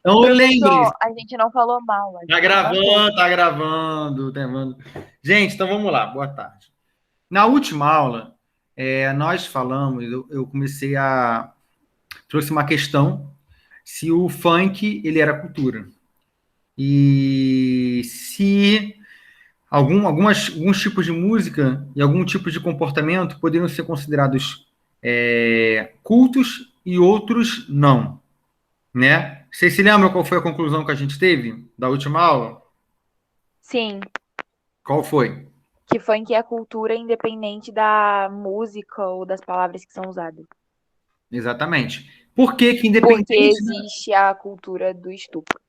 Então, lembre-se. Professor, a gente não falou mal, a Tá gente debateu. gravando, tá gravando, tá gravando. Gente, então vamos lá, boa tarde. Na última aula, nós falamos, eu comecei a... Trouxe uma questão se o funk, ele era cultura. E se alguns tipos de música e algum tipo de comportamento poderiam ser considerados cultos e outros não, né? Vocês se lembram qual foi a conclusão que a gente teve da última aula? Sim, Qual foi? que funk é cultura independente da música ou das palavras que são usadas. Exatamente. Por que que Porque independente, né? existe a cultura do estupro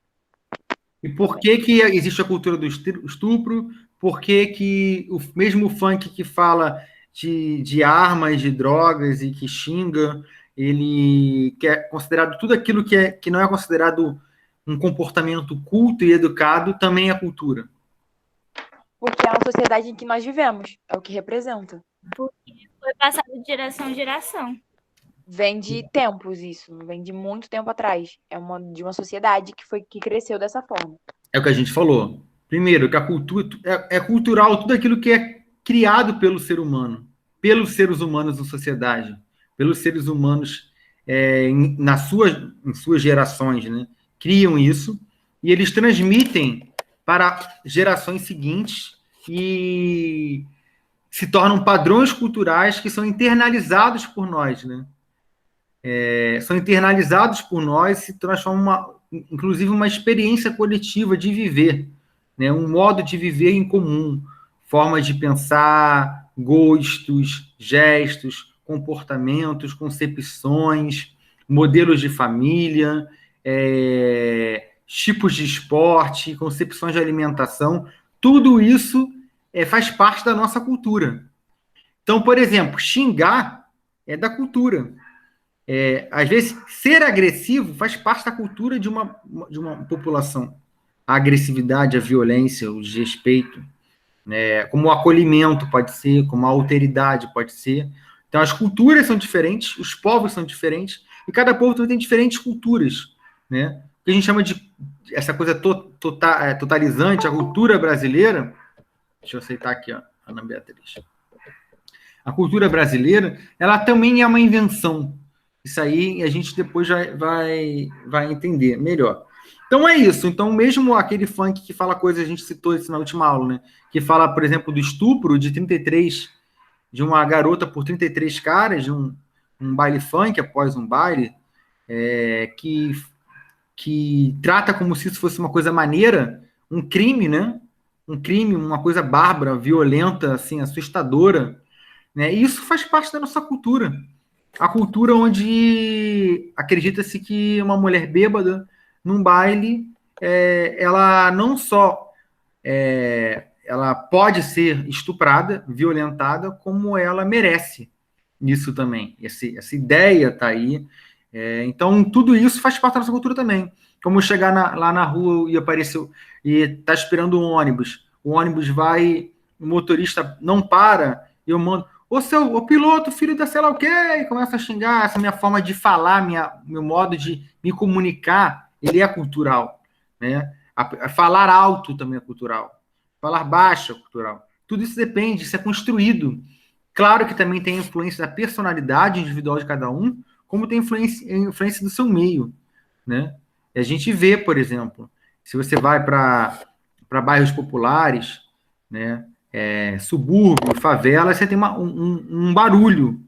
E por também. que que existe a cultura do estupro? Por que que o mesmo funk que fala de armas, de drogas e que xinga, ele que é considerado tudo aquilo que não é considerado um comportamento culto e educado, também é cultura. Porque é uma sociedade em que nós vivemos, é o que representa. Porque foi passado de geração em geração. Vem de tempos isso, vem de muito tempo atrás. De uma sociedade que cresceu dessa forma. É o que a gente falou. Primeiro, que a cultura é cultural tudo aquilo que é criado pelo ser humano, pelos seres humanos em sociedade, pelos seres humanos em suas gerações, né? Criam isso e eles transmitem para gerações seguintes e se tornam padrões culturais que são internalizados por nós, né? São internalizados por nós, se transformam inclusive uma experiência coletiva de viver, né? Um modo de viver em comum, formas de pensar, gostos, gestos, comportamentos, concepções, modelos de família, tipos de esporte, concepções de alimentação, tudo isso faz parte da nossa cultura. Então, por exemplo, xingar é da cultura. Às vezes, ser agressivo faz parte da cultura de uma população. A agressividade, a violência, o desrespeito, né? Como o acolhimento pode ser, como a alteridade pode ser. Então, as culturas são diferentes, os povos são diferentes, e cada povo também tem diferentes culturas. Né? O que a gente chama de essa coisa totalizante, a cultura brasileira. Deixa eu aceitar aqui, ó, Ana Beatriz. A cultura brasileira, ela também é uma invenção. Isso aí a gente depois vai entender melhor. Então é isso. Então, mesmo aquele funk que fala coisas, a gente citou isso na última aula, né? Que fala, por exemplo, do estupro de 33, de uma garota por 33 caras, de um baile funk após um baile, que trata como se isso fosse uma coisa maneira, um crime, né? Um crime, uma coisa bárbara, violenta, assim, assustadora. Né? E isso faz parte da nossa cultura. A cultura onde acredita-se que uma mulher bêbada num baile, ela não só ela pode ser estuprada, violentada, como ela merece isso também. Essa ideia está aí. Então, tudo isso faz parte da nossa cultura também. Como chegar lá na rua e apareceu e tá esperando um ônibus. O ônibus vai, o motorista não para, e eu mando, o piloto, filho da sei lá o quê, e começa a xingar. Essa minha forma de falar, meu modo de me comunicar, ele é cultural. Né? Falar alto também é cultural. Falar baixo é cultural. Tudo isso depende, isso é construído. Claro que também tem influência da personalidade individual de cada um, como tem influência do seu meio. Né? E a gente vê, por exemplo, se você vai para bairros populares, né, subúrbio, favela, você tem um barulho,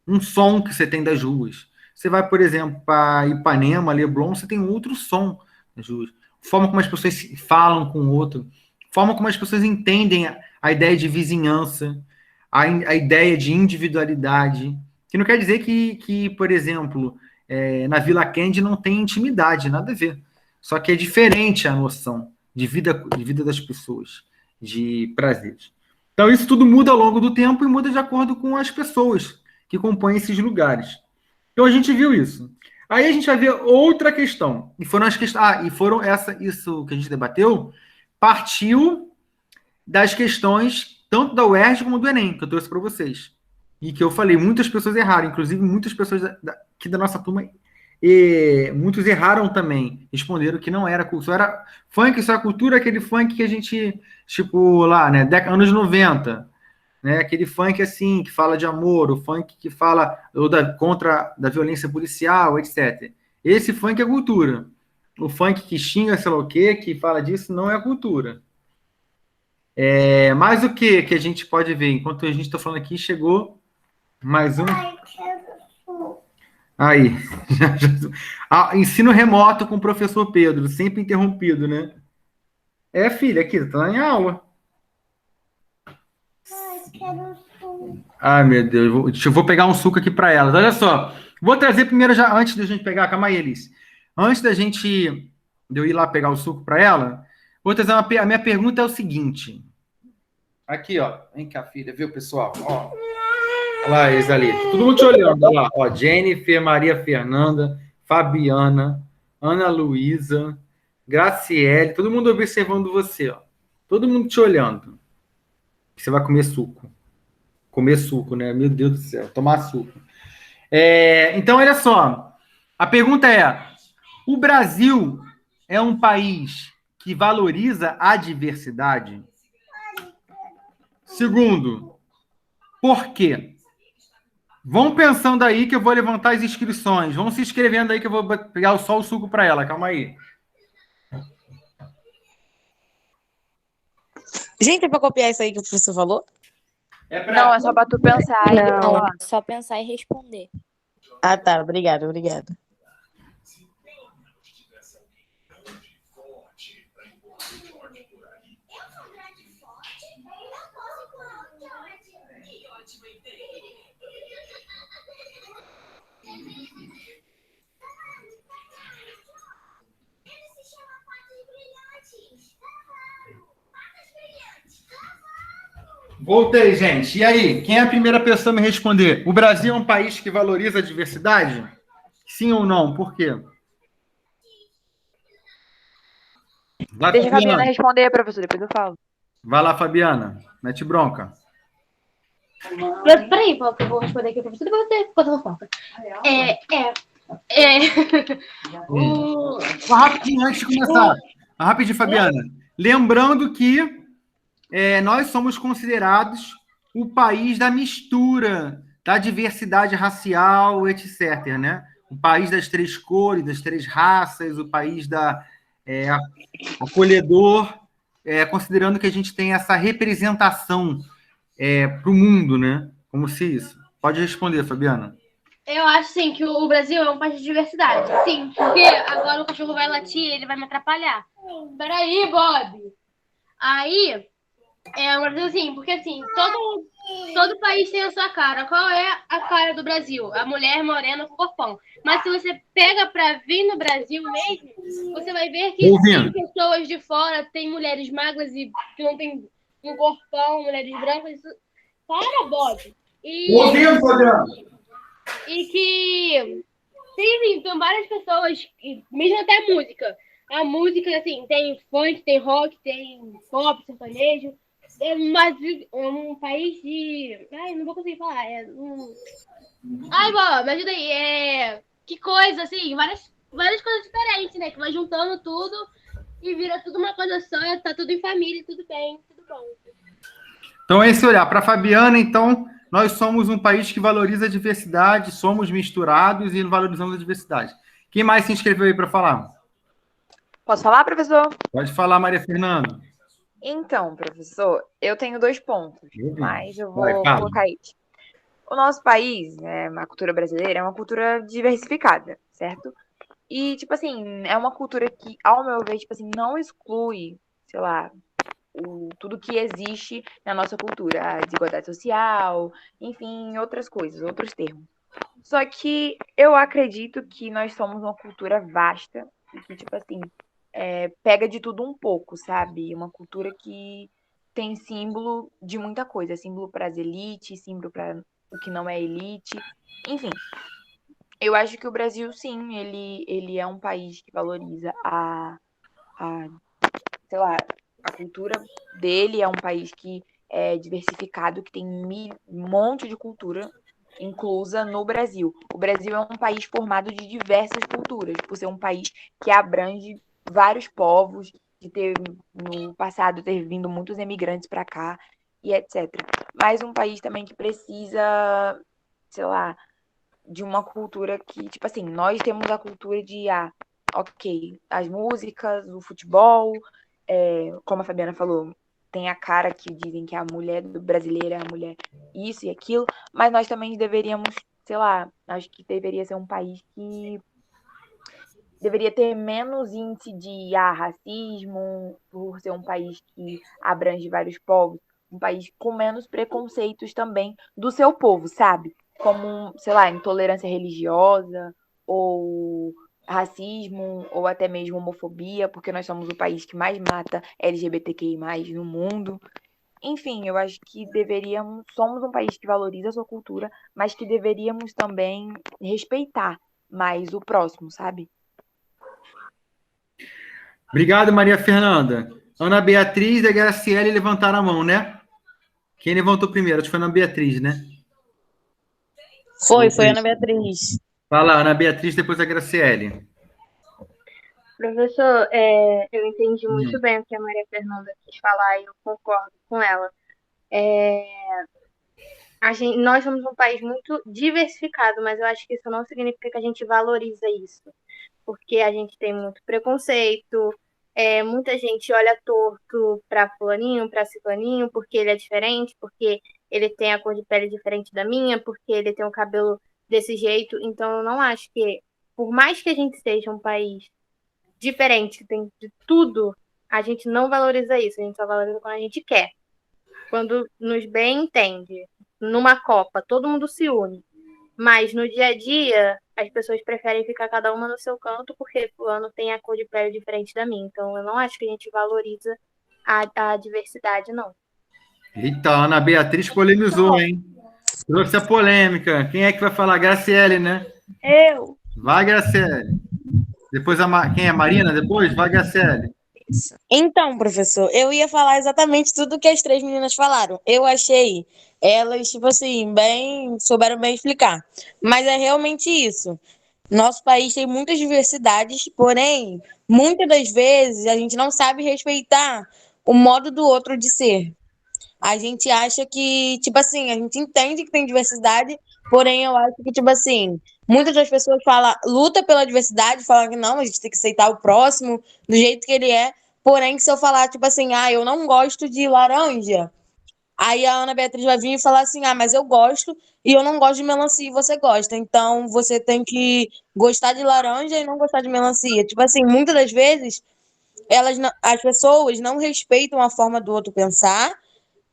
um som que você tem das ruas. Você vai, por exemplo, para Ipanema, Leblon, você tem outro som das ruas. Forma como as pessoas falam com o outro, forma como as pessoas entendem a ideia de vizinhança, a ideia de individualidade, que não quer dizer por exemplo, na Vila Kennedy não tem intimidade, nada a ver. Só que é diferente a noção de vida das pessoas, de prazeres. Então, isso tudo muda ao longo do tempo e muda de acordo com as pessoas que compõem esses lugares. Então, a gente viu isso. Aí a gente vai ver outra questão. E foram as questões. Isso que a gente debateu partiu das questões tanto da UERJ como do Enem, que eu trouxe para vocês. E que eu falei, muitas pessoas erraram, inclusive muitas pessoas aqui da nossa turma E muitos erraram também, responderam que não era cultura. Só era funk, só é cultura, aquele funk que a gente, tipo, lá, né, anos 90, né, aquele funk assim, que fala de amor, o funk que fala contra da violência policial, etc. Esse funk é cultura. O funk que xinga, sei lá o quê, que fala disso, não é cultura. Mais o que a gente pode ver? Enquanto a gente está falando aqui, chegou mais um. Aí. Ensino remoto com o professor Pedro, sempre interrompido, né? Filha, aqui, tá em aula. Ai, meu Deus, eu vou pegar um suco aqui para elas. Olha só, vou trazer primeiro, já antes da gente pegar, calma aí, Elis. Antes de eu ir lá pegar o suco para ela, vou trazer a minha pergunta é o seguinte. Aqui, ó, vem cá, filha, viu, pessoal? Ó. Olha lá eles ali. Todo mundo te olhando. Olha lá. Ó, Jennifer, Maria Fernanda, Fabiana, Ana Luísa, Graciele. Todo mundo observando você. Ó. Todo mundo te olhando. Você vai comer suco. Comer suco, né? Meu Deus do céu. Tomar suco. Então, olha só. A pergunta é: o Brasil é um país que valoriza a diversidade? Segundo, por quê? Vão pensando aí que eu vou levantar as inscrições. Vão se inscrevendo aí que eu vou pegar só o suco para ela. Calma aí. Gente, é para copiar isso aí que o professor falou? Não, é só para tu pensar e depois Não, falar. é só pensar e responder. Ah, tá. Obrigada. Voltei, gente. E aí, quem é a primeira pessoa a me responder? O Brasil é um país que valoriza a diversidade? Sim ou não? Por quê? Vai, Deixa a Fabiana Fabiana. responder, professor, depois eu falo. Vai lá, Fabiana. Mete bronca. Peraí, eu vou responder aqui para você, depois eu fofoca. Rapidinho, antes de começar. Rapidinho, Fabiana. Lembrando que nós somos considerados o país da mistura, da diversidade racial, etc., né? O país das três cores, das três raças, o país acolhedor, considerando que a gente tem essa representação para o mundo, né? Como se isso. Pode responder, Fabiana. Eu acho, sim, que o Brasil é um país de diversidade. Sim, porque agora o cachorro vai latir, ele vai me atrapalhar. Peraí, Bob. Aí, o Brasil, assim, porque assim, todo país tem a sua cara. Qual é a cara do Brasil? A mulher morena com corpão. Mas se você pega pra vir no Brasil mesmo, você vai ver que tem pessoas de fora, tem mulheres magras e que não tem um corpão, mulheres brancas. Para, Bob. Ouvindo, Fabiana. E que tem várias pessoas, mesmo até música. A música, assim, tem funk, tem rock, tem pop, sertanejo. Mas é um país de... Ai, não vou conseguir falar. Ai, Bob, me ajuda aí. Que coisa, assim, várias coisas diferentes, né? Que vai juntando tudo e vira tudo uma coisa só. Tá tudo em família, tudo bem, tudo bom. Então, esse olhar para a Fabiana, então... Nós somos um país que valoriza a diversidade, somos misturados e valorizamos a diversidade. Quem mais se inscreveu aí para falar? Posso falar, professor? Pode falar, Maria Fernanda. Então, professor, eu tenho 2 pontos, mas eu vou Vai, colocar isso. O nosso país, a cultura brasileira, é uma cultura diversificada, certo? E, tipo assim, é uma cultura que, ao meu ver, tipo assim, não exclui, sei lá, tudo que existe na nossa cultura, a desigualdade social, enfim, outras coisas, outros termos. Só que eu acredito que nós somos uma cultura vasta e que, tipo assim, pega de tudo um pouco, sabe? Uma cultura que tem símbolo de muita coisa, símbolo para as elites, símbolo para o que não é elite, enfim. Eu acho que o Brasil, sim, ele é um país que valoriza sei lá, a cultura dele, é um país que é diversificado, que tem um monte de cultura. inclusa no Brasil. O Brasil é um país formado de diversas culturas, por ser um país que abrange vários povos, de ter no passado ter vindo muitos emigrantes para cá e etc. Mas um país também que precisa, sei lá, de uma cultura que, tipo assim, nós temos a cultura de, ok, as músicas, o futebol, como a Fabiana falou, tem a cara que dizem que a mulher brasileira é a mulher isso e aquilo, mas nós também deveríamos, sei lá, acho que deveria ser um país que deveria ter menos índice de racismo, por ser um país que abrange vários povos, um país com menos preconceitos também do seu povo, sabe? Como, sei lá, intolerância religiosa, ou racismo, ou até mesmo homofobia, porque nós somos o país que mais mata LGBTQI+, no mundo. Enfim, eu acho que somos um país que valoriza a sua cultura, mas que deveríamos também respeitar mais o próximo, sabe? Obrigado, Maria Fernanda. Ana Beatriz e a Graciele levantaram a mão, né? Quem levantou primeiro? Acho que foi a Ana Beatriz, né? Foi a Ana Beatriz. Vai lá, Ana Beatriz, depois a Graciele. Professor, eu entendi muito bem o que a Maria Fernanda quis falar e eu concordo com ela. Nós somos um país muito diversificado, mas eu acho que isso não significa que a gente valoriza isso, porque a gente tem muito preconceito, muita gente olha torto para fulaninho, para ciclaninho, porque ele é diferente, porque ele tem a cor de pele diferente da minha, porque ele tem o cabelo desse jeito. Então eu não acho que, por mais que a gente seja um país diferente, tem de tudo, a gente não valoriza isso, a gente só valoriza quando a gente quer. Quando nos bem entende, numa Copa, todo mundo se une. Mas no dia a dia, as pessoas preferem ficar cada uma no seu canto porque fulano tem a cor de pele diferente da minha. Então eu não acho que a gente valoriza a diversidade, não. Eita, a Ana Beatriz polemizou, hein? Trouxe a polêmica. Quem é que vai falar? Graciele, né? Eu. Vai, Graciele. Depois quem é? Marina? Depois? Vai, Graciele. Então, professor, eu ia falar exatamente tudo que as três meninas falaram. Eu achei elas, tipo assim, souberam bem explicar. Mas é realmente isso. Nosso país tem muitas diversidades, porém, muitas das vezes a gente não sabe respeitar o modo do outro de ser. A gente acha que, tipo assim, a gente entende que tem diversidade, porém eu acho que, tipo assim, muitas das pessoas luta pela diversidade, falam que não, a gente tem que aceitar o próximo do jeito que ele é. Porém, se eu falar, tipo assim, eu não gosto de laranja, aí a Ana Beatriz vai vir e falar assim, mas eu gosto e eu não gosto de melancia e você gosta. Então, você tem que gostar de laranja e não gostar de melancia. Tipo assim, muitas das vezes, as pessoas não respeitam a forma do outro pensar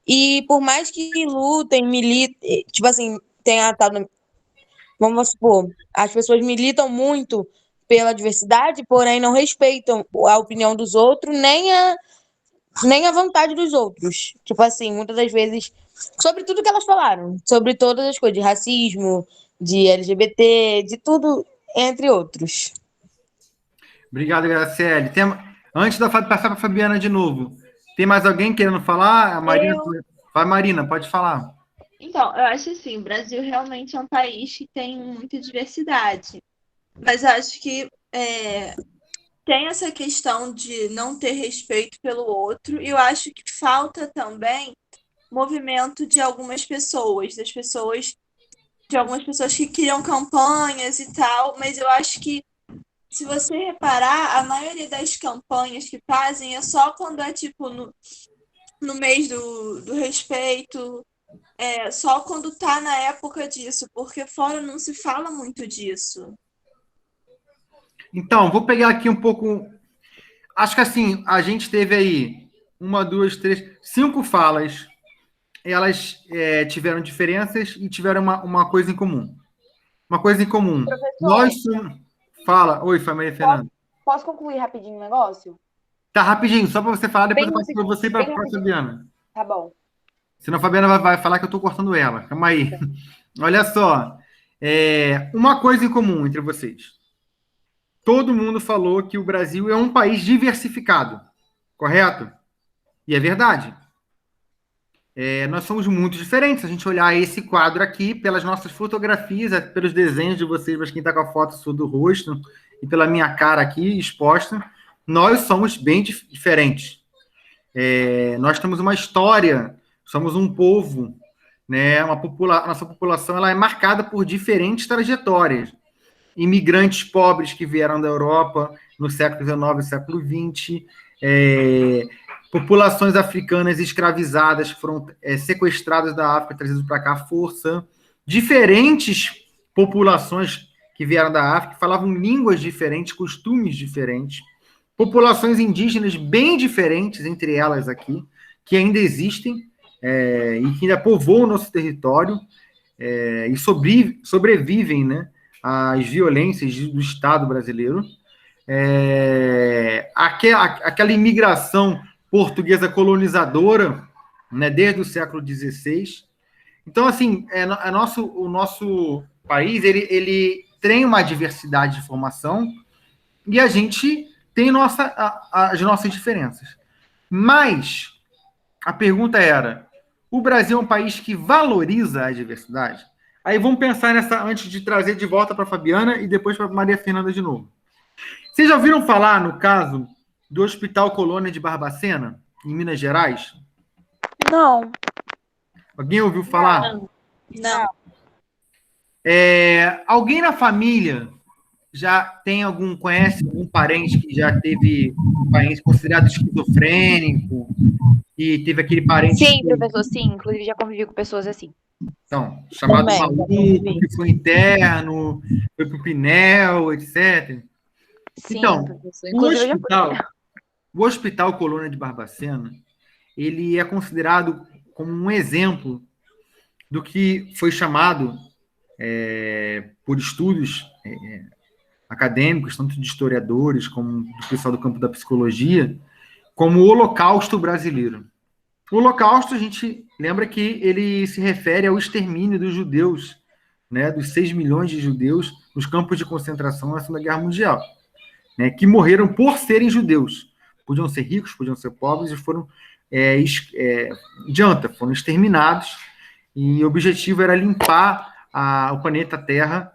e por mais que lutem, militem, tipo assim, vamos supor, as pessoas militam muito pela diversidade, porém não respeitam a opinião dos outros, nem a vontade dos outros. Tipo assim, muitas das vezes, sobre tudo que elas falaram, sobre todas as coisas, de racismo, de LGBT, de tudo, entre outros. Obrigado, Graciele. Antes da passar para a Fabiana de novo, tem mais alguém querendo falar? A Marina. Vai, Marina, pode falar. Então, eu acho assim, o Brasil realmente é um país que tem muita diversidade. Mas eu acho que tem essa questão de não ter respeito pelo outro, e eu acho que falta também movimento de algumas pessoas, de algumas pessoas que criam campanhas e tal, mas eu acho que, se você reparar, a maioria das campanhas que fazem é só quando é tipo no mês do respeito, só quando tá na época disso, porque fora não se fala muito disso. Então, vou pegar aqui um pouco. Acho que assim, a gente teve aí 1, 2, 3, 5 falas. Elas tiveram diferenças e tiveram uma coisa em comum. Uma coisa em comum. Professor, nós somos. Fala. Oi, Maria Fernanda. Posso concluir rapidinho o negócio? Tá, rapidinho, só para você falar, depois eu passo para você e para a rapidinho. Fabiana. Tá bom. Senão a Fabiana vai falar que eu estou cortando ela. Calma aí. Olha só. Uma coisa em comum entre vocês. Todo mundo falou que o Brasil é um país diversificado. Correto? E é verdade. Nós somos muito diferentes. Se a gente olhar esse quadro aqui, pelas nossas fotografias, pelos desenhos de vocês, mas quem está com a foto sua do rosto, e pela minha cara aqui exposta, nós somos bem diferentes. Nós temos uma história, somos um povo, né? Nossa população ela é marcada por diferentes trajetórias. Imigrantes pobres que vieram da Europa no século XIX e século XX, populações africanas escravizadas que foram sequestradas da África, trazidas para cá à força, diferentes populações que vieram da África, que falavam línguas diferentes, costumes diferentes, populações indígenas bem diferentes entre elas aqui, que ainda existem e que ainda povoam o nosso território e sobrevivem, né, às violências do Estado brasileiro. Aquela imigração portuguesa colonizadora, né, desde o século XVI. Então, assim, o nosso país ele tem uma diversidade de formação e a gente tem as nossas diferenças. Mas a pergunta era: o Brasil é um país que valoriza a diversidade? Aí vamos pensar nessa antes de trazer de volta para a Fabiana e depois para a Maria Fernanda de novo. Vocês já ouviram falar, no caso, do Hospital Colônia de Barbacena, em Minas Gerais? Não. Alguém ouviu falar? Não. Alguém na família conhece algum parente que já teve um parente considerado esquizofrênico e teve aquele parente... Sim, professor, sim. Inclusive, já convivi com pessoas assim. Então, chamado Também, maluco, que foi interno, foi pro Pinel, etc. Sim, Então, professor. Inclusive, eu já fui. O Hospital Colônia de Barbacena, ele é considerado como um exemplo do que foi chamado, por estudos acadêmicos, tanto de historiadores como do pessoal do campo da psicologia, como o Holocausto brasileiro. O Holocausto, a gente lembra que ele se refere ao extermínio dos judeus, né, dos 6 milhões de judeus nos campos de concentração na Segunda Guerra Mundial, né, que morreram por serem judeus. Podiam ser ricos, podiam ser pobres, e foram foram exterminados, e o objetivo era limpar o planeta Terra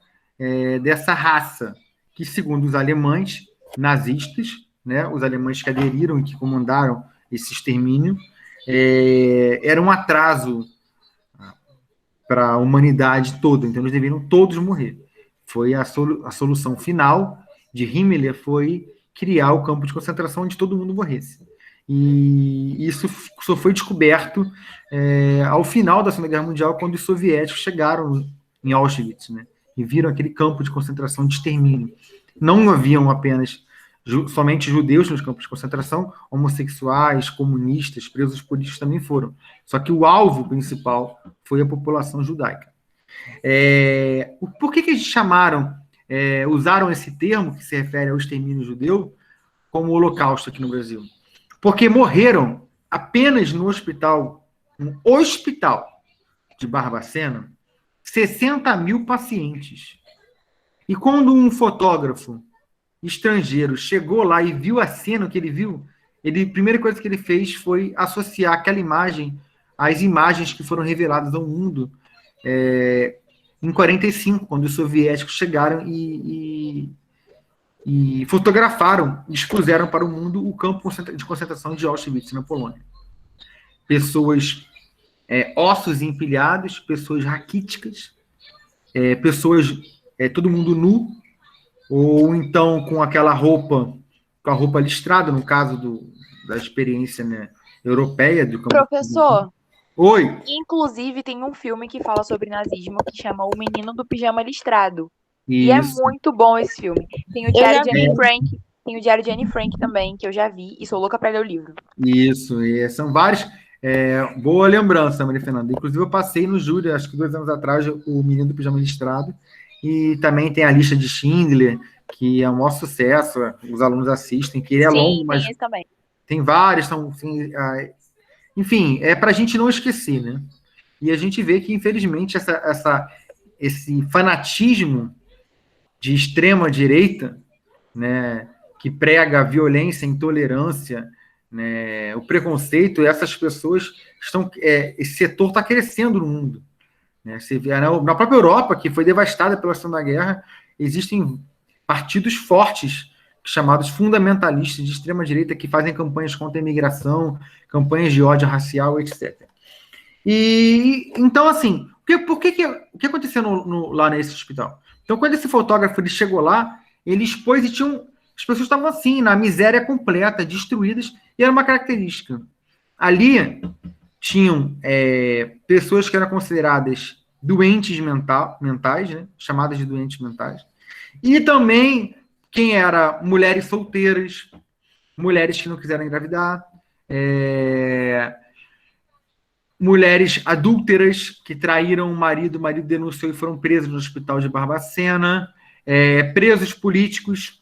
dessa raça, que, segundo os alemães nazistas, né, os alemães que aderiram e que comandaram esse extermínio, era um atraso para a humanidade toda, então eles deveriam todos morrer. Foi a solução final de Himmler, foi criar o campo de concentração onde todo mundo morresse. E isso só foi descoberto ao final da Segunda Guerra Mundial, quando os soviéticos chegaram em Auschwitz, né, e viram aquele campo de concentração de extermínio. Não haviam apenas somente judeus nos campos de concentração, homossexuais, comunistas, presos políticos também foram. Só que o alvo principal foi a população judaica. Por que eles usaram esse termo, que se refere ao extermínio judeu, como holocausto aqui no Brasil? Porque morreram apenas no hospital de Barbacena, 60 mil pacientes. E quando um fotógrafo estrangeiro chegou lá e viu a cena que ele viu, a primeira coisa que ele fez foi associar aquela imagem às imagens que foram reveladas ao mundo em 45, quando os soviéticos chegaram e fotografaram, expuseram para o mundo o campo de concentração de Auschwitz, na Polônia. Pessoas, ossos empilhados, pessoas raquíticas, pessoas, todo mundo nu, ou então com aquela roupa, com a roupa listrada, no caso da experiência, né, europeia. Professor, oi. Inclusive tem um filme que fala sobre nazismo que chama O Menino do Pijama Listrado. Isso. E é muito bom esse filme. Tem o Diário de Anne Frank, tem o Diário de Anne Frank também, que eu já vi e sou louca para ler o livro. Isso, e são vários. Boa lembrança, Maria Fernanda. Inclusive, eu passei no júri, acho que 2 anos atrás, o Menino do Pijama Listrado. E também tem a Lista de Schindler, que é um maior sucesso, os alunos assistem, que ele é longo, mas tem esse também. Tem vários, enfim, é para a gente não esquecer, né? E a gente vê que, infelizmente, esse fanatismo de extrema direita, né, que prega a violência, a intolerância, né, o preconceito, essas pessoas esse setor está crescendo no mundo. Né? Você vê, na própria Europa, que foi devastada pela Segunda Guerra, existem partidos fortes, chamados fundamentalistas de extrema-direita, que fazem campanhas contra a imigração, campanhas de ódio racial, etc. E então, assim, o que aconteceu lá nesse hospital? Então, quando esse fotógrafo ele chegou lá, ele expôs e as pessoas estavam assim, na miséria completa, destruídas, e era uma característica. Ali tinham pessoas que eram consideradas doentes mentais, né, chamadas de doentes mentais, e também quem era mulheres solteiras, mulheres que não quiseram engravidar, mulheres adúlteras que traíram o marido denunciou e foram presos no hospital de Barbacena, presos políticos,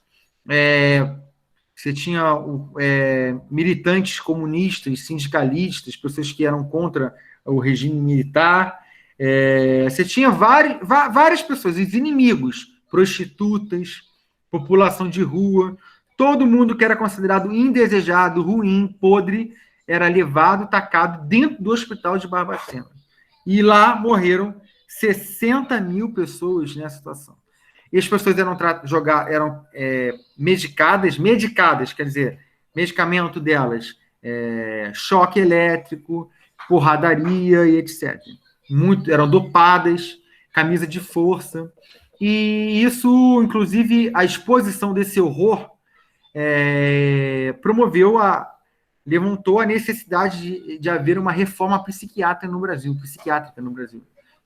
você tinha militantes comunistas, sindicalistas, pessoas que eram contra o regime militar, você tinha várias pessoas, os inimigos, prostitutas, população de rua, todo mundo que era considerado indesejado, ruim, podre, era levado, tacado dentro do hospital de Barbacena. E lá morreram 60 mil pessoas nessa situação. E as pessoas eram medicadas, quer dizer, medicamento delas, choque elétrico, porradaria e etc. Eram dopadas, camisa de força. E isso, inclusive, a exposição desse horror levantou a necessidade de haver uma reforma psiquiátrica no Brasil,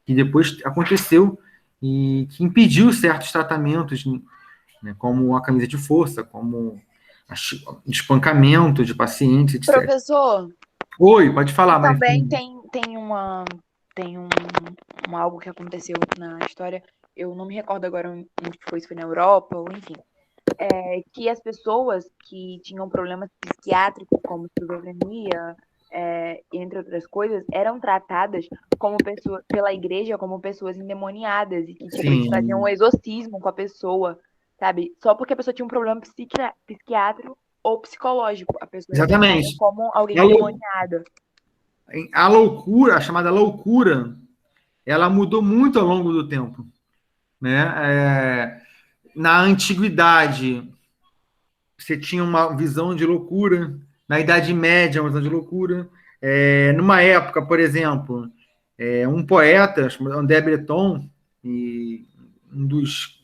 que depois aconteceu e que impediu certos tratamentos, né, como a camisa de força, como espancamento de pacientes, etc. Professor, Oi, pode falar, mas também tem algo que aconteceu na história, eu não me recordo agora onde foi, se foi na Europa, ou enfim, que as pessoas que tinham problemas psiquiátricos, como esquizofrenia, entre outras coisas, eram tratadas pela igreja como pessoas endemoniadas, e que tipo, eles faziam um exorcismo com a pessoa, sabe? Só porque a pessoa tinha um problema psiquiátrico ou psicológico, a pessoa era tratada como alguém endemoniada. A chamada loucura, ela mudou muito ao longo do tempo, né? Na antiguidade, você tinha uma visão de loucura. Na Idade Média, uma visão de loucura. Numa época, por exemplo, um poeta chamado André Breton, um dos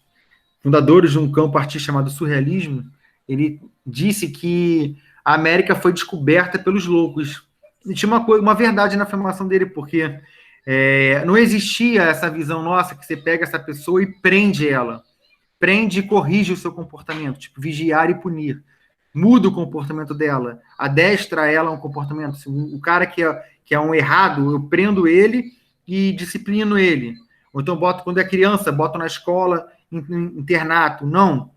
fundadores de um campo artístico chamado surrealismo, ele disse que a América foi descoberta pelos loucos. E tinha uma verdade na afirmação dele, porque não existia essa visão nossa que você pega essa pessoa e prende ela. Prende e corrige o seu comportamento, tipo, vigiar e punir. Muda o comportamento dela, adestra ela a um comportamento. O cara que é um errado, eu prendo ele e disciplino ele. Ou então, quando é criança, boto na escola, internato. Não.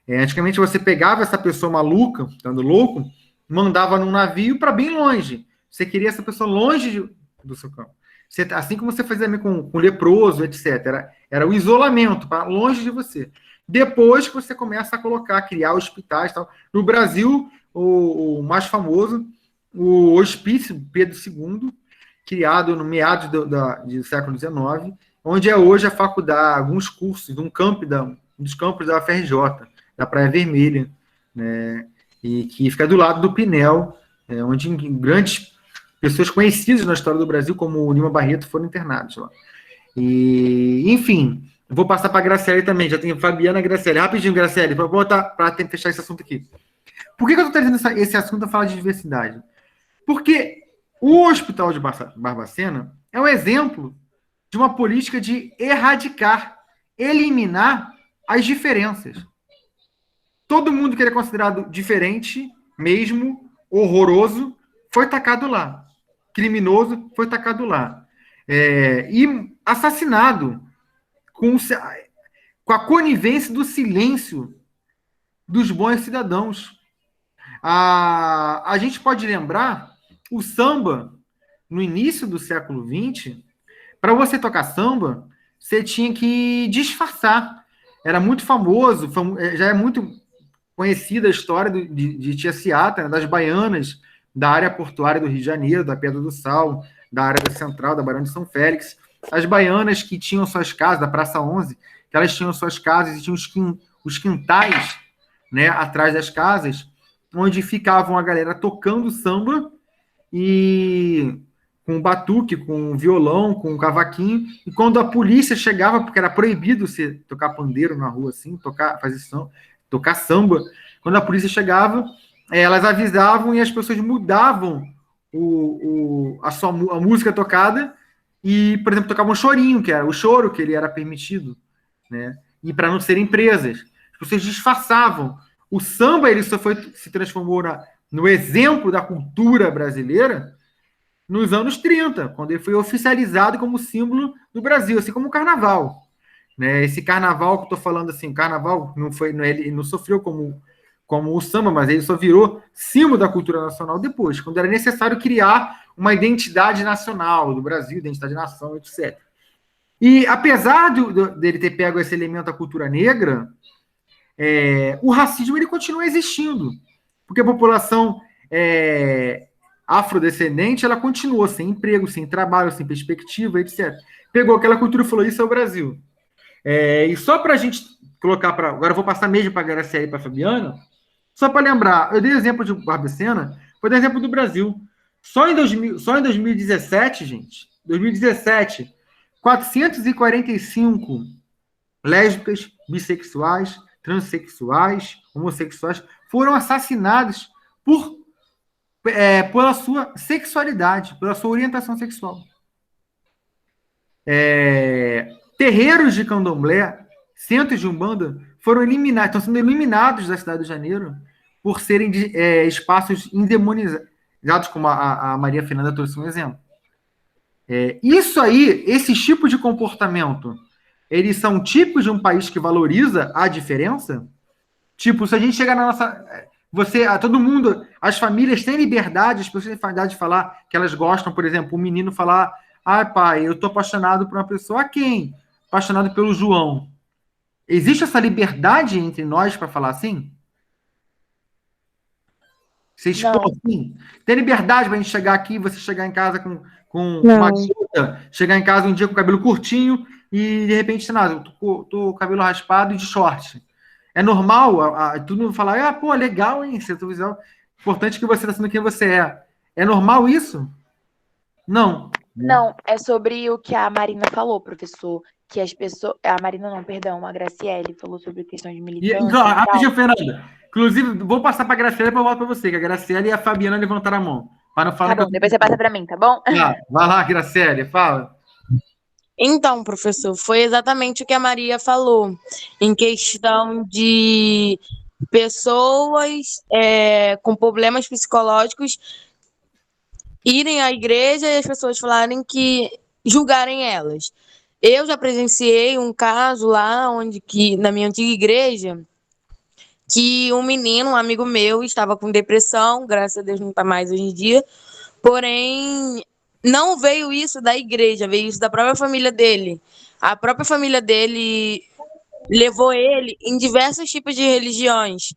Antigamente, você pegava essa pessoa maluca, estando louco, mandava num navio para bem longe. Você queria essa pessoa longe do seu campo. Assim como você fazia com leproso, etc. Era o isolamento, para longe de você. Depois que você começa a criar hospitais. Tal. No Brasil, o mais famoso, o Hospício Pedro II, criado no meados do século XIX, onde é hoje a faculdade, alguns cursos, um dos campos da FRJ, da Praia Vermelha, né, e que fica do lado do Pinel, onde grandes pessoas conhecidas na história do Brasil, como o Lima Barreto, foram internados lá. E, enfim, vou passar para a Graciele também, já tenho Fabiana e Graciele. Rapidinho, Graciele, para fechar esse assunto aqui. Por que eu estou trazendo esse assunto a falar de diversidade? Porque o Hospital de Barbacena é um exemplo de uma política de eliminar as diferenças. Todo mundo que era considerado diferente, mesmo horroroso, foi tacado lá. Criminoso foi tacado lá. E assassinado com a conivência do silêncio dos bons cidadãos. A gente pode lembrar o samba, no início do século XX, para você tocar samba, você tinha que disfarçar. Era muito famoso, já é muito conhecida a história de Tia Ciata, né, das baianas da área portuária do Rio de Janeiro, da Pedra do Sal, da área da Central, da Barão de São Félix. As baianas que tinham suas casas, da Praça 11, que elas tinham suas casas e tinham os quintais, né, atrás das casas, onde ficavam a galera tocando samba e com batuque, com violão, com cavaquinho. E quando a polícia chegava, porque era proibido você tocar pandeiro na rua assim, tocar samba, quando a polícia chegava, elas avisavam e as pessoas mudavam a música tocada e, por exemplo, tocavam um chorinho, que era o choro, que ele era permitido, né? E para não serem presas. As pessoas disfarçavam. O samba ele se transformou no exemplo da cultura brasileira nos anos 30, quando ele foi oficializado como símbolo do Brasil, assim como o carnaval. Né? Esse carnaval que eu estou falando, assim, o carnaval ele não sofreu como o samba, mas ele só virou símbolo da cultura nacional depois, quando era necessário criar uma identidade nacional do Brasil, identidade de nação, etc. E apesar dele ter pego esse elemento da cultura negra, o racismo ele continua existindo, porque a população afrodescendente ela continuou sem emprego, sem trabalho, sem perspectiva, etc. Pegou aquela cultura e falou: isso é o Brasil. E só para a gente colocar agora eu vou passar mesmo para a Graciela e para a Fabiana, só para lembrar, eu dei exemplo de Barbacena, vou dar exemplo do Brasil. Só em 2017, gente, 2017, 445 lésbicas, bissexuais, transexuais, homossexuais foram assassinados pela sua sexualidade, pela sua orientação sexual. Terreiros de candomblé, centros de umbanda estão sendo eliminados da cidade do Rio de Janeiro por serem espaços endemonizados, como a Maria Fernanda trouxe um exemplo. Isso aí, esse tipo de comportamento, eles são típicos de um país que valoriza a diferença? Tipo, se a gente chegar na nossa... todo mundo, as famílias têm liberdade, as pessoas têm liberdade de falar que elas gostam, por exemplo, o menino falar: pai, eu tô apaixonado por uma pessoa. Quem? Apaixonado pelo João. Existe essa liberdade entre nós para falar assim? Você expõe assim? Tem liberdade para a gente chegar aqui, você chegar em casa com uma chuta, chegar em casa um dia com o cabelo curtinho e, de repente, eu tô com o cabelo raspado e de short. É normal todo mundo falar: pô, legal, hein? Você tá visual. Importante que você está sendo quem você é. É normal isso? Não. Não, é sobre o que a Marina falou, professor. Que as pessoas. A Marina não, perdão, a Graciele falou sobre questão de militância. Então, rapidinho, Fernanda. Inclusive, vou passar para a Graciele e depois eu volto para você, que a Graciele e a Fabiana levantaram a mão. Para não falar Tá bom, depois você passa para mim, tá bom? Vai lá, Graciele, fala. Então, professor, foi exatamente o que a Maria falou, em questão de pessoas com problemas psicológicos irem à igreja e as pessoas falarem que julgarem elas. Eu já presenciei um caso lá na minha antiga igreja, que um menino, um amigo meu, estava com depressão, graças a Deus não está mais hoje em dia, porém não veio isso da igreja, veio isso da própria família dele. A própria família dele levou ele em diversos tipos de religiões,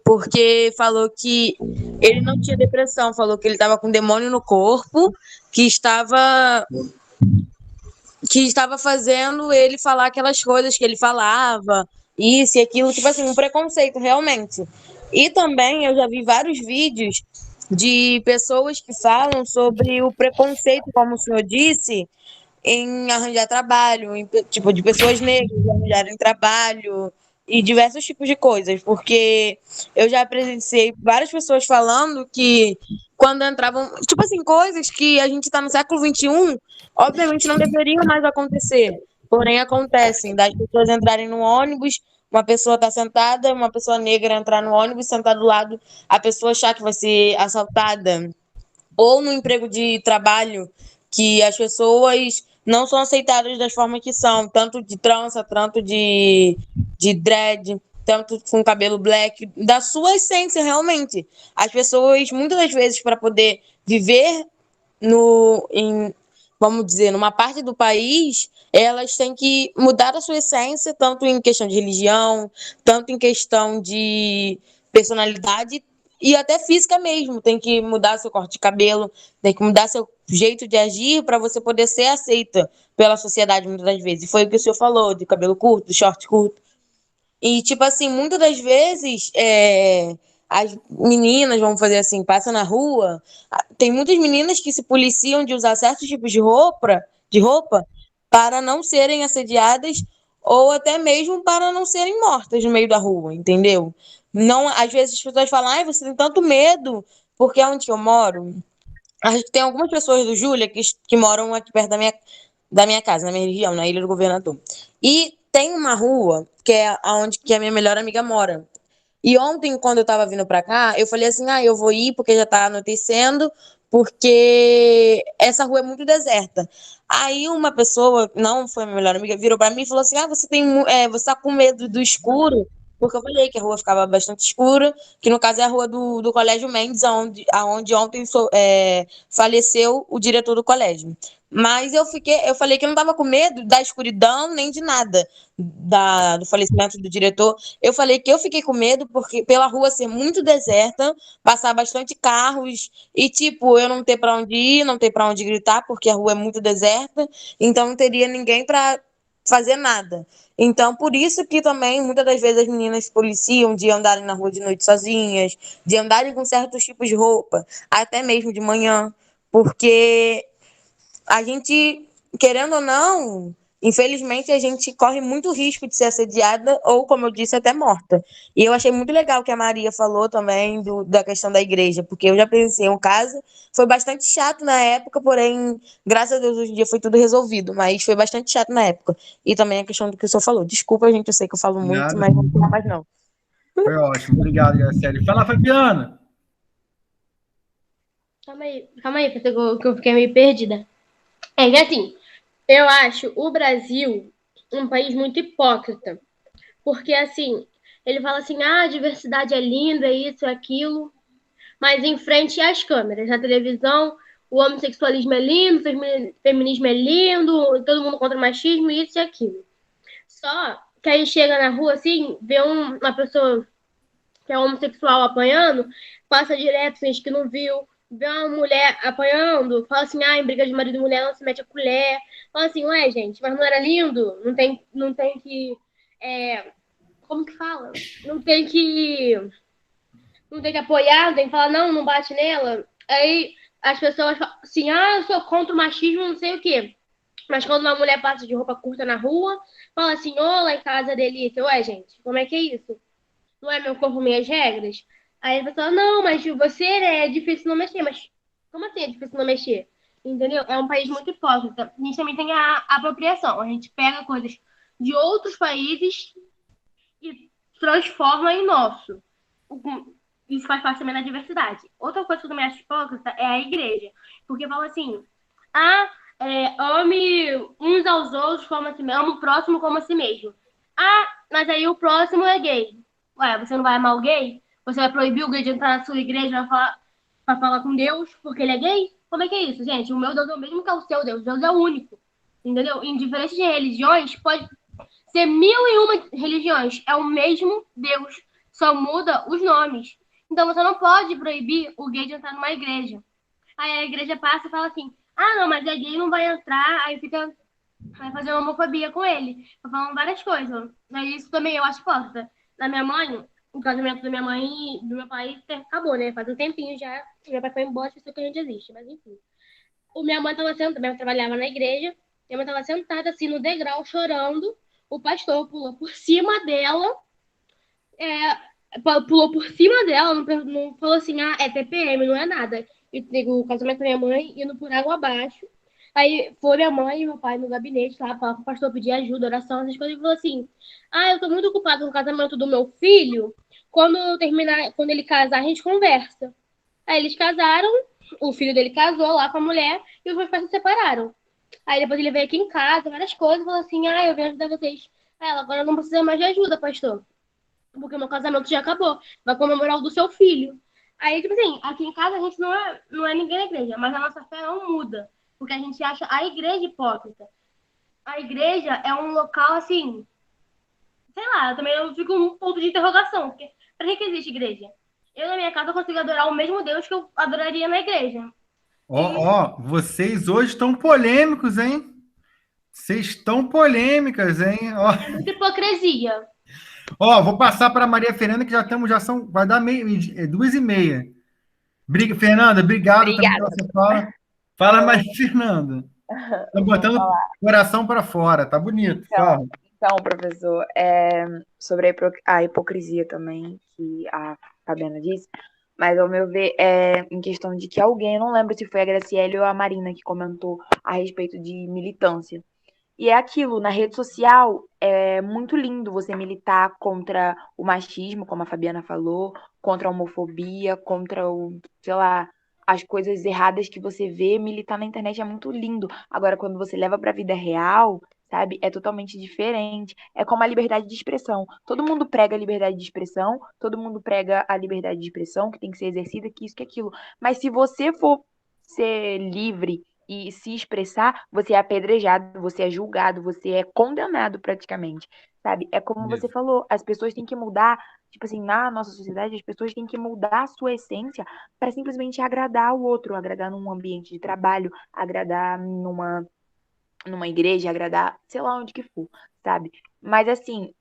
porque falou que ele não tinha depressão, falou que ele estava com demônio no corpo, que estava fazendo ele falar aquelas coisas que ele falava, isso e aquilo, tipo assim, um preconceito realmente. E também eu já vi vários vídeos de pessoas que falam sobre o preconceito, como o senhor disse, em arranjar trabalho, tipo, de pessoas negras arranjarem trabalho e diversos tipos de coisas, porque eu já presenciei várias pessoas falando que quando entravam, tipo assim, coisas que a gente está no século XXI, obviamente não deveriam mais acontecer, porém acontecem, das pessoas entrarem no ônibus, uma pessoa está sentada, uma pessoa negra entrar no ônibus, sentar do lado, a pessoa achar que vai ser assaltada, ou no emprego de trabalho, que as pessoas não são aceitadas das formas que são, tanto de trança, tanto de dread, tanto com cabelo black, da sua essência realmente. As pessoas, muitas das vezes, para poder viver vamos dizer, numa parte do país, elas têm que mudar a sua essência, tanto em questão de religião, tanto em questão de personalidade e até física mesmo. Tem que mudar seu corte de cabelo, tem que mudar seu jeito de agir para você poder ser aceita pela sociedade muitas das vezes. E foi o que o senhor falou, de cabelo curto, de short curto. E, tipo assim, muitas das vezes as meninas, vamos fazer assim, passam na rua. Tem muitas meninas que se policiam de usar certos tipos de roupa para não serem assediadas ou até mesmo para não serem mortas no meio da rua, entendeu? Não, às vezes as pessoas falam, ai, você tem tanto medo, porque é onde eu moro. Acho que tem algumas pessoas do Júlia que moram aqui perto da minha casa, na minha região, na Ilha do Governador. E tem uma rua que é onde que a minha melhor amiga mora. E ontem, quando eu tava vindo pra cá, eu falei assim, eu vou ir porque já tá anoitecendo, porque essa rua é muito deserta. Aí uma pessoa, não foi minha melhor amiga, virou pra mim e falou assim, você tá com medo do escuro? Porque eu falei que a rua ficava bastante escura, que no caso é a rua do Colégio Mendes, aonde ontem faleceu o diretor do colégio. Mas eu falei que eu não tava com medo da escuridão nem de nada do falecimento do diretor. Eu falei que eu fiquei com medo porque pela rua ser muito deserta, passar bastante carros e tipo, eu não ter para onde ir, não ter para onde gritar porque a rua é muito deserta, então não teria ninguém para fazer nada. Então, por isso que também muitas das vezes as meninas se policiam de andarem na rua de noite sozinhas, de andarem com certos tipos de roupa, até mesmo de manhã, porque a gente, querendo ou não, infelizmente a gente corre muito risco de ser assediada ou, como eu disse, até morta. E eu achei muito legal o que a Maria falou também da questão da igreja, porque eu já presenciei um caso, foi bastante chato na época, porém, graças a Deus, hoje em dia foi tudo resolvido, mas foi bastante chato na época. E também a questão do que o senhor falou. Desculpa, gente, eu sei que eu falo muito, Nada. mas não falo mais não. Foi ótimo. Obrigado, Graciele. Fala, Fabiana. Calma aí, que eu fiquei meio perdida. É que assim, eu acho o Brasil um país muito hipócrita. Porque assim, ele fala assim, a diversidade é linda, isso, aquilo, mas em frente às câmeras, na televisão, o homossexualismo é lindo, o feminismo é lindo, todo mundo contra o machismo, isso e aquilo. Só que aí chega na rua, assim, vê uma pessoa que é homossexual apanhando, passa direto, finge que não viu, vê uma mulher apanhando, fala assim, em briga de marido e mulher não se mete a colher. Fala assim, ué, gente, mas não era lindo? Não tem que... como que fala? Não tem que apoiar, não tem que falar, não bate nela. Aí as pessoas falam assim, eu sou contra o machismo, não sei o quê. Mas quando uma mulher passa de roupa curta na rua, fala assim, lá em casa, delícia. Ué, gente, como é que é isso? Não é meu corpo, minhas regras? Aí a pessoa, não, mas você é difícil não mexer. Mas como assim é difícil não mexer? Entendeu? É um país muito hipócrita. A gente também tem a apropriação. A gente pega coisas de outros países e transforma em nosso. Isso faz parte também da diversidade. Outra coisa que eu também acho hipócrita é a igreja. Porque fala assim, ame uns aos outros como a si mesmo, ame o próximo como a si mesmo. Mas aí o próximo é gay. Ué, você não vai amar o gay? Você vai proibir o gay de entrar na sua igreja pra falar com Deus porque ele é gay? Como é que é isso, gente? O meu Deus é o mesmo que é o seu Deus. Deus é o único. Entendeu? Em diferentes religiões, pode ser 1001 religiões. É o mesmo Deus. Só muda os nomes. Então você não pode proibir o gay de entrar numa igreja. Aí a igreja passa e fala assim, não, mas a gay não vai entrar, aí vai fazer uma homofobia com ele. Tá falando várias coisas. Mas isso também eu acho hipócrita. Na minha mãe, o casamento da minha mãe e do meu pai acabou, né? Faz um tempinho já. Meu pai foi embora, pensou que a gente existe, mas enfim. Minha mãe trabalhava na igreja, minha mãe estava sentada assim no degrau, chorando. O pastor pulou por cima dela, não falou assim, é TPM, não é nada. E o casamento da minha mãe indo por água abaixo. Aí foi minha mãe e meu pai no gabinete lá, falar com o pastor, pedir ajuda, oração, essas coisas, e falou assim, eu tô muito ocupado com o casamento do meu filho, quando ele casar, a gente conversa. Aí eles casaram, o filho dele casou lá com a mulher, e os meus pais se separaram. Aí depois ele veio aqui em casa, várias coisas, falou assim, eu venho ajudar vocês. Aí ela, agora não precisa mais de ajuda, pastor, porque meu casamento já acabou, vai comemorar o do seu filho. Aí, tipo assim, aqui em casa a gente não é ninguém na igreja, mas a nossa fé não muda. Porque a gente acha a igreja hipócrita. A igreja é um local, assim, sei lá, eu também fico um ponto de interrogação. Porque Pra que existe igreja? Eu, na minha casa, consigo adorar o mesmo Deus que eu adoraria na igreja. Vocês hoje estão polêmicos, hein? Vocês estão polêmicas, hein? Muita hipocrisia. Vou passar para a Maria Fernanda, que vai dar 2h30. Fernanda, obrigado também pela sua fala. Fala, Maria Fernanda. Estão botando coração para fora, tá bonito. Fala. Então, professor, sobre a hipocrisia também, que a Fabiana disse, mas ao meu ver, em questão de que alguém, eu não lembro se foi a Graciele ou a Marina que comentou a respeito de militância. E é aquilo, na rede social, é muito lindo você militar contra o machismo, como a Fabiana falou, contra a homofobia, contra sei lá, as coisas erradas que você vê. Militar na internet é muito lindo. Agora, quando você leva para a vida real, sabe, é totalmente diferente. É como a liberdade de expressão. Todo mundo prega a liberdade de expressão, todo mundo prega a liberdade de expressão, que tem que ser exercida, que isso, que aquilo. Mas se você for ser livre e se expressar, você é apedrejado, você é julgado, você é condenado praticamente, sabe? É como você falou, as pessoas têm que mudar, tipo assim, na nossa sociedade, as pessoas têm que mudar a sua essência para simplesmente agradar o outro, agradar num ambiente de trabalho, agradar numa igreja, agradar, sei lá onde que for, sabe? Mas assim,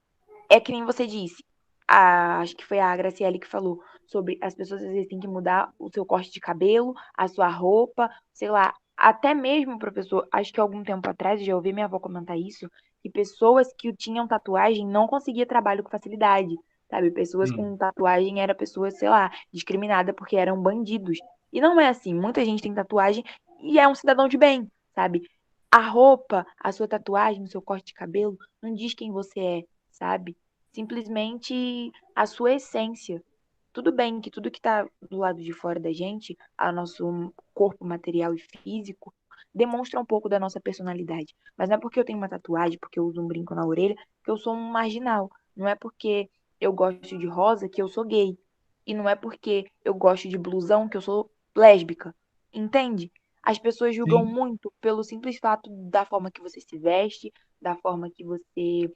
é que nem você disse, acho que foi a Graciele que falou sobre as pessoas às vezes têm que mudar o seu corte de cabelo, a sua roupa, sei lá, até mesmo, professor, acho que algum tempo atrás, eu já ouvi minha avó comentar isso, que pessoas que tinham tatuagem não conseguiam trabalho com facilidade, sabe? Pessoas com tatuagem eram pessoas, sei lá, discriminadas porque eram bandidos. E não é assim, muita gente tem tatuagem e é um cidadão de bem, sabe? A roupa, a sua tatuagem, o seu corte de cabelo, não diz quem você é, sabe? Simplesmente a sua essência. Tudo bem que tudo que está do lado de fora da gente, o nosso corpo material e físico, demonstra um pouco da nossa personalidade. Mas não é porque eu tenho uma tatuagem, porque eu uso um brinco na orelha, que eu sou um marginal. Não é porque eu gosto de rosa que eu sou gay. E não é porque eu gosto de blusão que eu sou lésbica. Entende? As pessoas julgam muito pelo simples fato da forma que você se veste, da forma que você,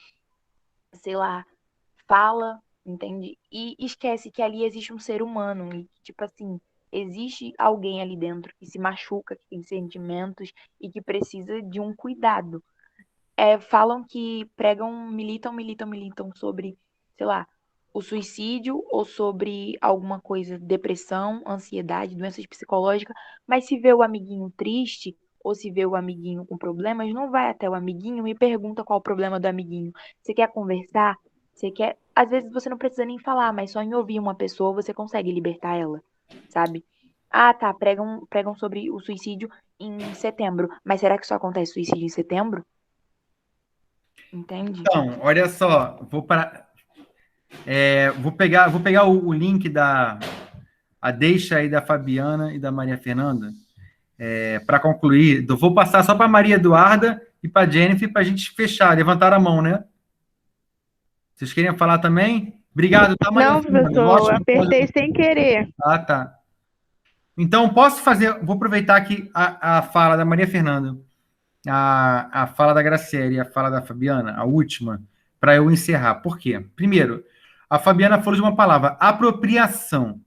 sei lá, fala, entende? E esquece que ali existe um ser humano e que, tipo assim, existe alguém ali dentro que se machuca, que tem sentimentos e que precisa de um cuidado. Falam que pregam, militam sobre, sei lá, o suicídio ou sobre alguma coisa, depressão, ansiedade, doenças psicológicas, mas se vê o amiguinho triste ou se vê o amiguinho com problemas, não vai até o amiguinho e pergunta qual o problema do amiguinho. Você quer conversar? Você quer. Às vezes você não precisa nem falar, mas só em ouvir uma pessoa você consegue libertar ela, sabe? Ah, tá, pregam sobre o suicídio em setembro, mas será que só acontece suicídio em setembro? Entende? Então, olha só, vou pegar o link a deixa aí da Fabiana e da Maria Fernanda para concluir. Vou passar só para a Maria Eduarda e para a Jennifer para a gente fechar. Levantar a mão, né? Vocês queriam falar também? Obrigado, tá, Maria Não, Fernanda? professor, Ótimo. apertei sem querer. Ah, tá. Então, vou aproveitar aqui a fala da Maria Fernanda, a fala da Graciele e a fala da Fabiana, a última, para eu encerrar. Por quê? Primeiro, a Fabiana falou de uma palavra, apropriação.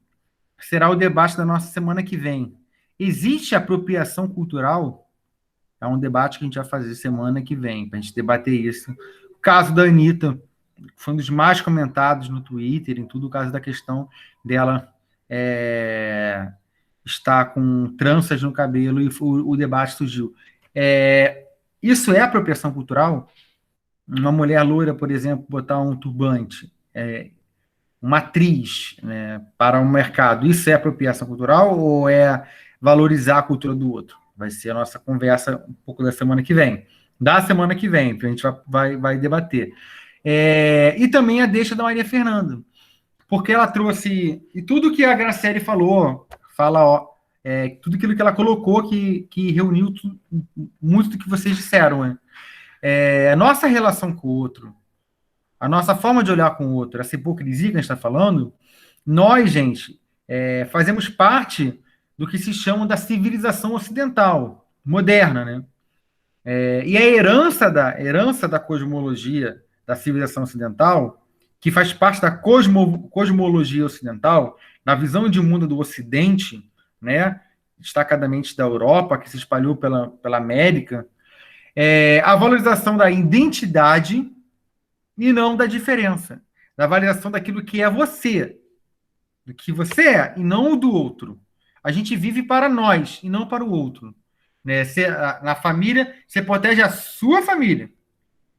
Será o debate da nossa semana que vem. Existe apropriação cultural? É um debate que a gente vai fazer semana que vem, para a gente debater isso. O caso da Anitta foi um dos mais comentados no Twitter, em tudo, o caso da questão dela estar com tranças no cabelo e o debate surgiu. Isso é apropriação cultural? Uma mulher loira, por exemplo, botar um turbante, uma atriz, né, para um mercado, isso é apropriação cultural ou é valorizar a cultura do outro? Vai ser a nossa conversa um pouco da semana que vem. Da semana que vem, que a gente vai debater. E também a deixa da Maria Fernanda, porque ela trouxe, e tudo que a Graciele tudo aquilo que ela colocou que reuniu muito do que vocês disseram, né? A nossa relação com o outro, a nossa forma de olhar com o outro, essa hipocrisia que a gente está falando, nós, gente, fazemos parte do que se chama da civilização ocidental, moderna, né? E a herança da cosmologia da civilização ocidental, que faz parte da cosmologia ocidental, na visão de mundo do Ocidente, né, destacadamente da Europa, que se espalhou pela América, a valorização da identidade e não da diferença, da valorização daquilo que é você, do que você é e não o do outro. A gente vive para nós e não para o outro. Né? Na família, você protege a sua família.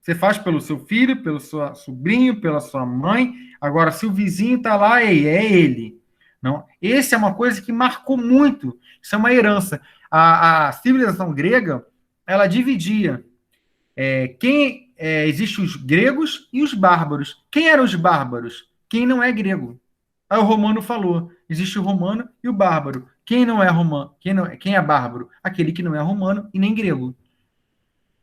Você faz pelo seu filho, pelo seu sobrinho, pela sua mãe. Agora, se o vizinho está lá, é ele. Não, essa é uma coisa que marcou muito. Isso é uma herança. A civilização grega, ela dividia existem os gregos e os bárbaros. Quem eram os bárbaros? Quem não é grego. Aí o romano falou, existe o romano e o bárbaro. Quem não é romano? Quem é bárbaro? Aquele que não é romano e nem grego.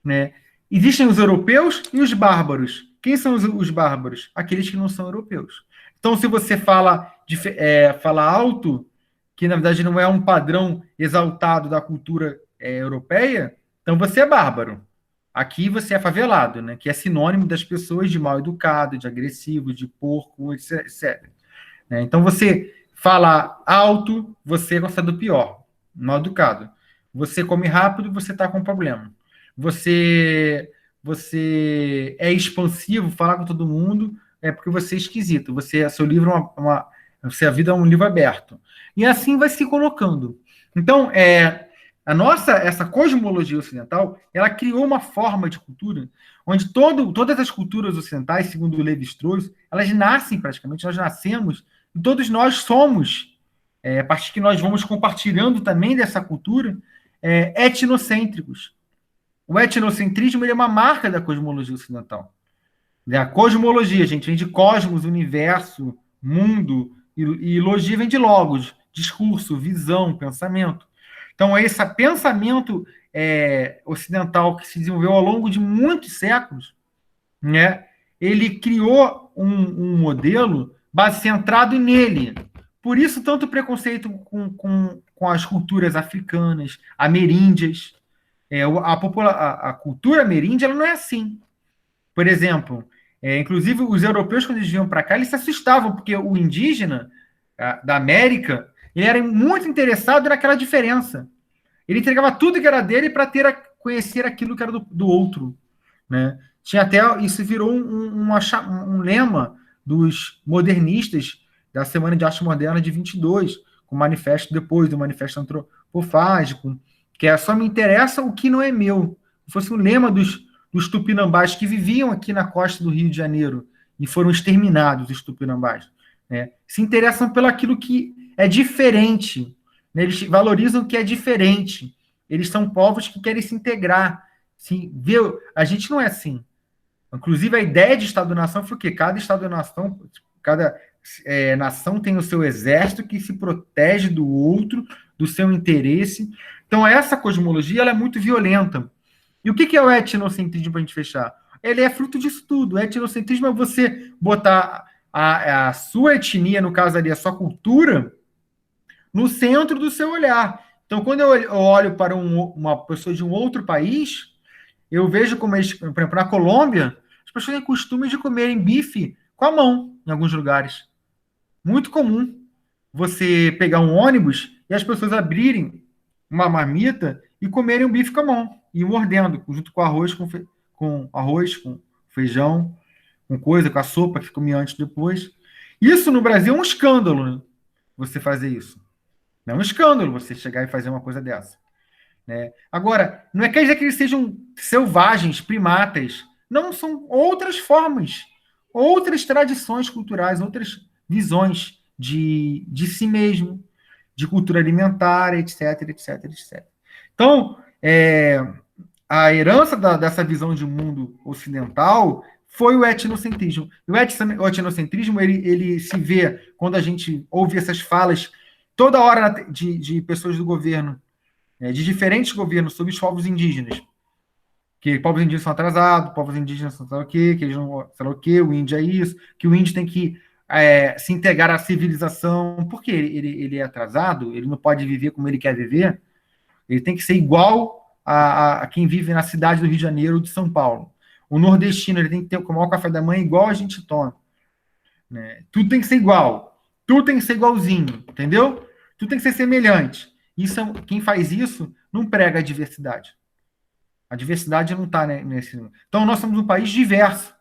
Né? Existem os europeus e os bárbaros. Quem são os bárbaros? Aqueles que não são europeus. Então, se você fala alto, que na verdade não é um padrão exaltado da cultura europeia, então você é bárbaro. Aqui você é favelado, né? Que é sinônimo das pessoas de mal educado, de agressivo, de porco, etc. Então, você fala alto, você é considerado pior, mal educado. Você come rápido, você está com problema. Você é expansivo, falar com todo mundo, é porque você é esquisito. Seu livro a vida é um livro aberto. E assim vai se colocando. Então, essa cosmologia ocidental, ela criou uma forma de cultura onde todas as culturas ocidentais, segundo o Lévi-Strauss, elas nascem praticamente, nós nascemos, e todos nós somos, a partir que nós vamos compartilhando também dessa cultura, etnocêntricos. O etnocentrismo ele é uma marca da cosmologia ocidental. A cosmologia, gente, vem de cosmos, universo, mundo, e logia vem de logos, discurso, visão, pensamento. Então, esse pensamento ocidental que se desenvolveu ao longo de muitos séculos, né, ele criou um modelo centrado nele. Por isso, tanto preconceito com as culturas africanas, ameríndias. A cultura ameríndia ela não é assim. Por exemplo, inclusive os europeus, quando eles vinham para cá, eles se assustavam, porque o indígena da América ele era muito interessado naquela diferença. Ele entregava tudo que era dele para conhecer aquilo que era do outro. Né? Isso virou um lema dos modernistas da Semana de Arte Moderna de 22, com o manifesto depois do manifesto antropofágico, que só me interessa o que não é meu. Fosse um lema dos tupinambás que viviam aqui na costa do Rio de Janeiro e foram exterminados, os tupinambás. Né? Se interessam pelo aquilo que é diferente. Né? Eles valorizam o que é diferente. Eles são povos que querem se integrar. A gente não é assim. Inclusive, a ideia de Estado-nação foi o quê? Cada Estado-nação, cada nação tem o seu exército que se protege do outro, do seu interesse. Então, essa cosmologia ela é muito violenta. E o que é o etnocentrismo, para a gente fechar? Ele é fruto disso tudo. O etnocentrismo é você botar a sua etnia, no caso ali, a sua cultura, no centro do seu olhar. Então, quando eu olho para uma pessoa de um outro país, eu vejo como eles, por exemplo, na Colômbia, as pessoas têm costume de comerem bife com a mão, em alguns lugares. Muito comum você pegar um ônibus e as pessoas abrirem uma marmita e comerem um bife com a mão, e mordendo, junto com arroz, com arroz, com feijão, com a sopa que comia antes e depois. Isso no Brasil é um escândalo, né? Você fazer isso. É um escândalo você chegar e fazer uma coisa dessa. Né? Agora, não quer dizer que eles sejam selvagens, primatas. Não, são outras formas, outras tradições culturais, outras visões de si mesmo, de cultura alimentar, etc, etc, etc. Então, a herança dessa visão de mundo ocidental foi o etnocentrismo. O etnocentrismo, ele se vê, quando a gente ouve essas falas toda hora de pessoas do governo, de diferentes governos, sobre os povos indígenas. Que povos indígenas são atrasados, povos indígenas são sei lá o quê, que eles não sei lá o quê, o índio é isso, que o índio tem que se integrar à civilização. Por quê? Ele é atrasado, ele não pode viver como ele quer viver, ele tem que ser igual a quem vive na cidade do Rio de Janeiro ou de São Paulo. O nordestino ele tem que tomar o café da manhã igual a gente toma. né? Tudo tem que ser igual. Tudo tem que ser igualzinho, entendeu? Tudo tem que ser semelhante. Quem faz isso não prega a diversidade. A diversidade não está nesse... Então, nós somos um país diverso.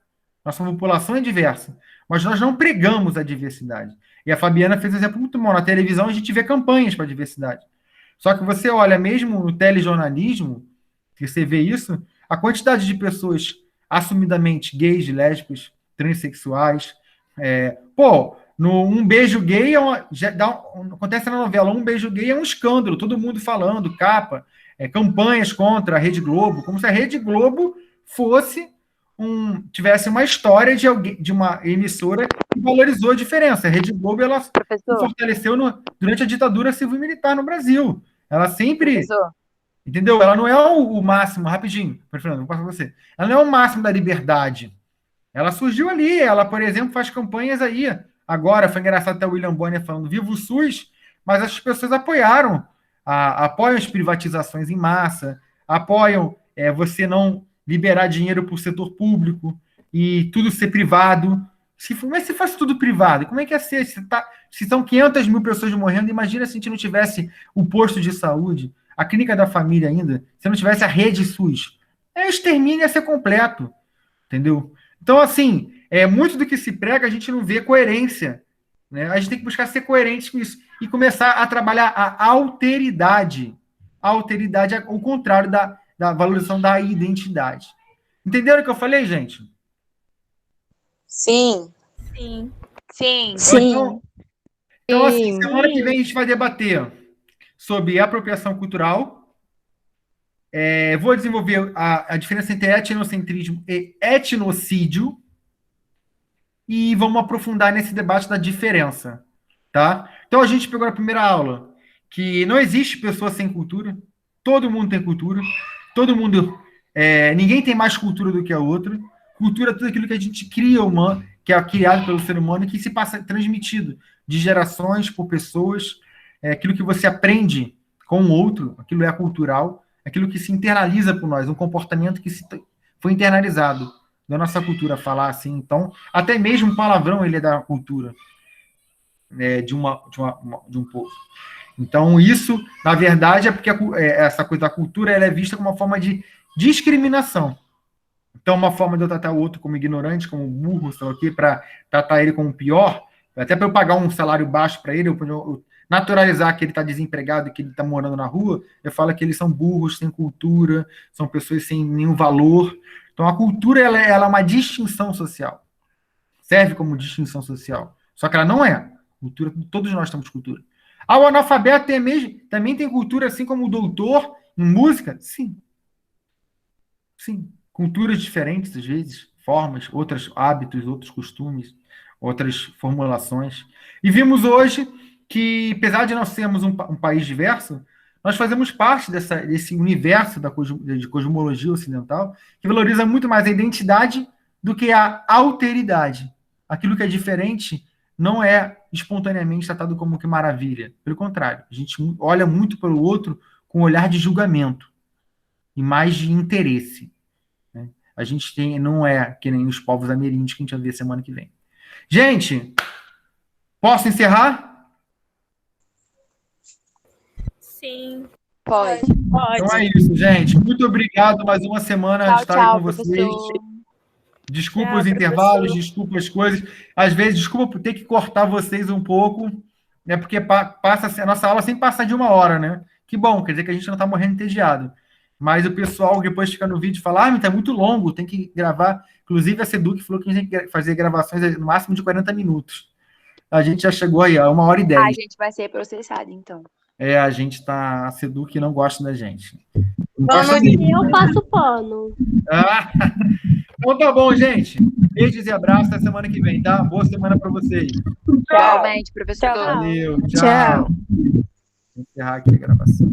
Nossa população é diversa. Mas nós não pregamos a diversidade. E a Fabiana fez um exemplo muito bom. Na televisão, a gente vê campanhas para a diversidade. Só que você olha, mesmo no telejornalismo, que você vê isso, a quantidade de pessoas assumidamente gays, lésbicas, transexuais... Um beijo gay acontece na novela, um beijo gay é um escândalo, todo mundo falando, capa, campanhas contra a Rede Globo, como se a Rede Globo tivesse uma história de uma emissora que valorizou a diferença. A Rede Globo ela se fortaleceu durante a ditadura civil-militar no Brasil. Ela sempre... Entendeu? Ela não é o máximo, rapidinho, Fernando, vou passar para você. Ela não é o máximo da liberdade. Ela surgiu ali, ela, por exemplo, faz campanhas aí. Agora, foi engraçado até o William Bonner falando Viva o SUS, mas as pessoas apoiam as privatizações em massa, apoiam você não liberar dinheiro para o setor público e tudo ser privado. Mas se fosse tudo privado, como é que ia ser? Se são 500 mil pessoas morrendo, imagina se a gente não tivesse o posto de saúde, a clínica da família ainda, se não tivesse a rede SUS. O extermínio ia ser completo, entendeu? Então, assim, muito do que se prega, a gente não vê coerência, né? A gente tem que buscar ser coerente com isso e começar a trabalhar a alteridade. A alteridade é o contrário da valorização da identidade. Entenderam o que eu falei, gente? Sim. Sim. Sim. Então, assim, semana que vem a gente vai debater sobre apropriação cultural. Vou desenvolver a diferença entre etnocentrismo e etnocídio. E vamos aprofundar nesse debate da diferença, tá? Então, a gente pegou na primeira aula que não existe pessoa sem cultura. Todo mundo tem cultura. Todo mundo... ninguém tem mais cultura do que a outra. Cultura é tudo aquilo que a gente cria, que é criado pelo ser humano e que se passa transmitido de gerações por pessoas. Aquilo que você aprende com o outro, aquilo é cultural. Aquilo que se internaliza por nós, um comportamento que foi internalizado da nossa cultura, falar assim. Então, até mesmo o palavrão, ele é da cultura, de um povo. Então, isso, na verdade, é porque essa coisa da cultura ela é vista como uma forma de discriminação. Então, uma forma de eu tratar o outro como ignorante, como burro, sei lá o quê, para tratar ele como pior, até para eu pagar um salário baixo para ele, eu naturalizar que ele está desempregado e que ele está morando na rua, eu falo que eles são burros, sem cultura, são pessoas sem nenhum valor. Então, a cultura ela é uma distinção social. Serve como distinção social. Só que ela não é. Cultura, todos nós temos cultura. O analfabeto também tem cultura, assim como o doutor em música? Sim. Sim. Culturas diferentes, às vezes, formas, outros hábitos, outros costumes, outras formulações. E vimos hoje que, apesar de nós sermos um país diverso, nós fazemos parte desse universo de cosmologia ocidental, que valoriza muito mais a identidade do que a alteridade. Aquilo que é diferente não é espontaneamente tratado como que maravilha. Pelo contrário, a gente olha muito para o outro com um olhar de julgamento e mais de interesse. Né? A gente não é que nem os povos ameríndios que a gente vai ver semana que vem. Gente, posso encerrar? Sim. Pode. Então é isso, gente. Muito obrigado mais uma semana de estar aí com vocês. Professor. Desculpa os intervalos, desculpa as coisas. Às vezes, desculpa por ter que cortar vocês um pouco, né? Porque a nossa aula sempre passa de 1 hora, né? Que bom, quer dizer que a gente não está morrendo entediado. Mas o pessoal depois fica no vídeo e fala, mas tá muito longo, tem que gravar. Inclusive, a Seduc falou que a gente tem que fazer gravações no máximo de 40 minutos. A gente já chegou aí, 1h10. A gente vai ser processado, então. A Seduc não gosta da gente. Eu passo pano. Então tá bom, gente. Beijos e abraços até semana que vem, tá? Boa semana para vocês. Realmente, professor. Valeu, tchau. Vou encerrar aqui a gravação.